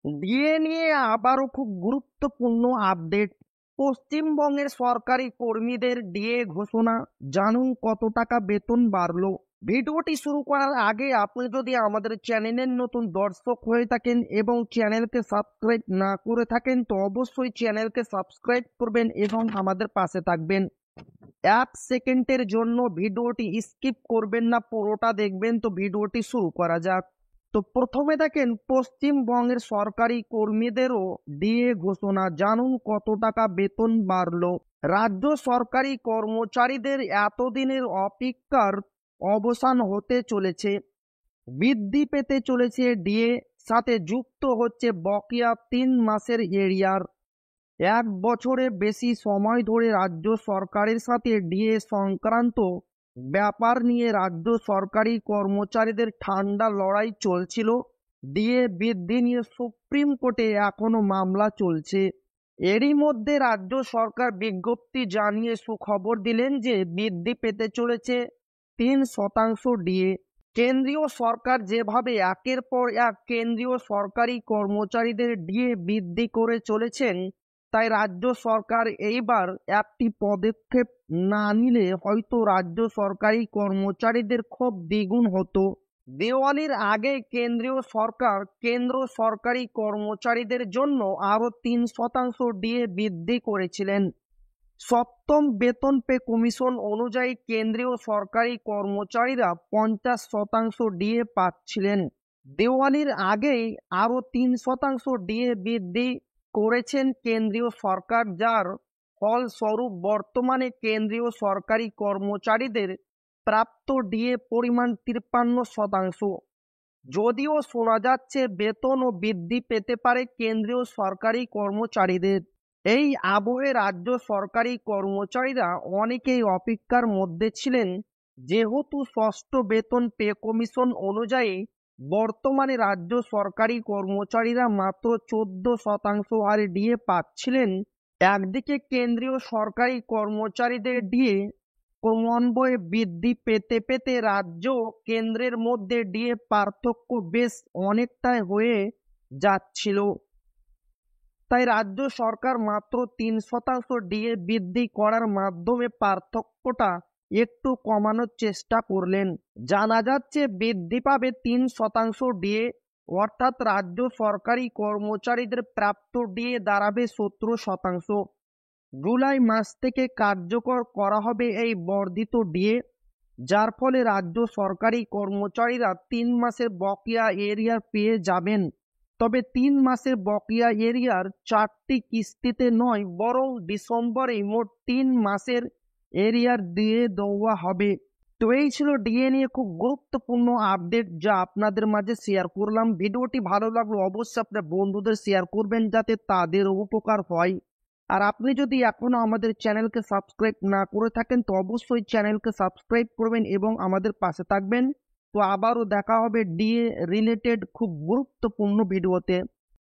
DA নিয়ে আবারও খুব গুরুত্বপূর্ণ আপডেট। পশ্চিমবঙ্গের সরকারি কর্মীদের ডিএ ঘোষণা, জানুন কত টাকা বেতন বাড়লো। ভিডিওটি শুরু করার আগে আপনি যদি আমাদের চ্যানেলের নতুন দর্শক হয়ে থাকেন এবং চ্যানেলকে সাবস্ক্রাইব না করে থাকেন তো অবশ্যই চ্যানেলকে সাবস্ক্রাইব করবেন এবং আমাদের পাশে থাকবেন। 1 সেকেন্ডের জন্য ভিডিওটি স্কিপ করবেন না, পুরোটা দেখবেন। তো ভিডিওটি শুরু করা যাক। তো প্রথমে দেখেন, পশ্চিমবঙ্গের সরকারি কর্মীদেরও ডিএ ঘোষণা, জানুন কত টাকা বেতন বাড়লো। রাজ্য সরকারি কর্মচারীদের এতদিনের অপেক্ষার অবসান হতে চলেছে। বৃদ্ধি পেতে চলেছে ডিএ, সাথে যুক্ত হচ্ছে বকেয়া 3 মাসের এরিয়ার। 1 বছরের বেশি সময় ধরে রাজ্য সরকারের সাথে ডিএ সংক্রান্ত ব্যাপার নিয়ে রাজ্য সরকারি কর্মচারীদের ঠান্ডা লড়াই চলছিল। ডিএ বৃদ্ধি নিয়ে সুপ্রিম কোর্টে এখনো মামলা চলছে। এরই মধ্যে রাজ্য সরকার বিজ্ঞপ্তি জানিয়ে সুখবর দিলেন যে বৃদ্ধি পেতে চলেছে 3% ডিএ। কেন্দ্রীয় সরকার যেভাবে একের পর এক কেন্দ্রীয় সরকারি কর্মচারীদের ডিএ বৃদ্ধি করে চলেছেন, তাই রাজ্য সরকার এইবার একটি পদক্ষেপ না নিলে হয়তো রাজ্য সরকারি কর্মচারীদের ক্ষোভ দ্বিগুণ হতো। দেওয়ালির আগে কেন্দ্রীয় সরকার কেন্দ্র সরকারি কর্মচারীদের জন্য আরও 3% ডিএ বৃদ্ধি করেছিলেন। সপ্তম বেতন পে কমিশন অনুযায়ী কেন্দ্রীয় সরকারি কর্মচারীরা 50% ডিএ পাচ্ছিলেন। দেওয়ালির আগেই আরও 3% ডিএ বৃদ্ধি করেছেন কেন্দ্রীয় সরকার, যার ফলস্বরূপ বর্তমানে কেন্দ্রীয় সরকারি কর্মচারীদের প্রাপ্ত ডিএ পরিমাণ 53%। যদিও শোনা যাচ্ছে বেতনও বৃদ্ধি পেতে পারে কেন্দ্রীয় সরকারি কর্মচারীদের। এই আবহে রাজ্য সরকারি কর্মচারীরা অনেকেই অপেক্ষার মধ্যে ছিলেন, যেহেতু ষষ্ঠ বেতন পে কমিশন অনুযায়ী বর্তমানে রাজ্য সরকারি কর্মচারীরা মাত্র 14% হারে ডিএ পাচ্ছিলেন। একদিকে কেন্দ্রীয় সরকারি কর্মচারীদের ডিএ ক্রমান্বয়ে বৃদ্ধি পেতে পেতে রাজ্য কেন্দ্রের মধ্যে ডিএ পার্থক্য বেশ অনেকটাই হয়ে যাচ্ছিল। তাই রাজ্য সরকার মাত্র 3% ডিএ বৃদ্ধি করার মাধ্যমে পার্থক্যটা একটু কমানোর চেষ্টা করলেন। জানা যাচ্ছে বৃদ্ধি পাবে 3% ডিএ, অর্থাৎ রাজ্য সরকারি কর্মচারীদের প্রাপ্ত ডিএ দাঁড়াবে 17%। জুলাই মাস থেকে কার্যকর করা হবে এই বর্ধিত ডিএ, যার ফলে রাজ্য সরকারি কর্মচারীরা 3 মাসের বকেয়া এরিয়ার পেয়ে যাবেন। তবে 3 মাসের বকেয়া এরিয়ার 4টি কিস্তিতে নয়, বরং ডিসেম্বরে মোট 3 মাসের এরিয়ার দিয়ে দেওয়া হবে। তো এই ছিল ডিএ নিয়ে খুব গুরুত্বপূর্ণ আপডেট, যা আপনাদের মাঝে শেয়ার করলাম। ভিডিওটি ভালো লাগলো অবশ্যই আপনার বন্ধুদের শেয়ার করবেন, যাতে তাদের উপকার হয়। আর আপনি যদি এখনো আমাদের চ্যানেলকে সাবস্ক্রাইব না করে থাকেন তো অবশ্যই চ্যানেলকে সাবস্ক্রাইব করবেন এবং আমাদের পাশে থাকবেন। তো আবারও দেখা হবে ডিএ রিলেটেড খুব গুরুত্বপূর্ণ ভিডিওতে।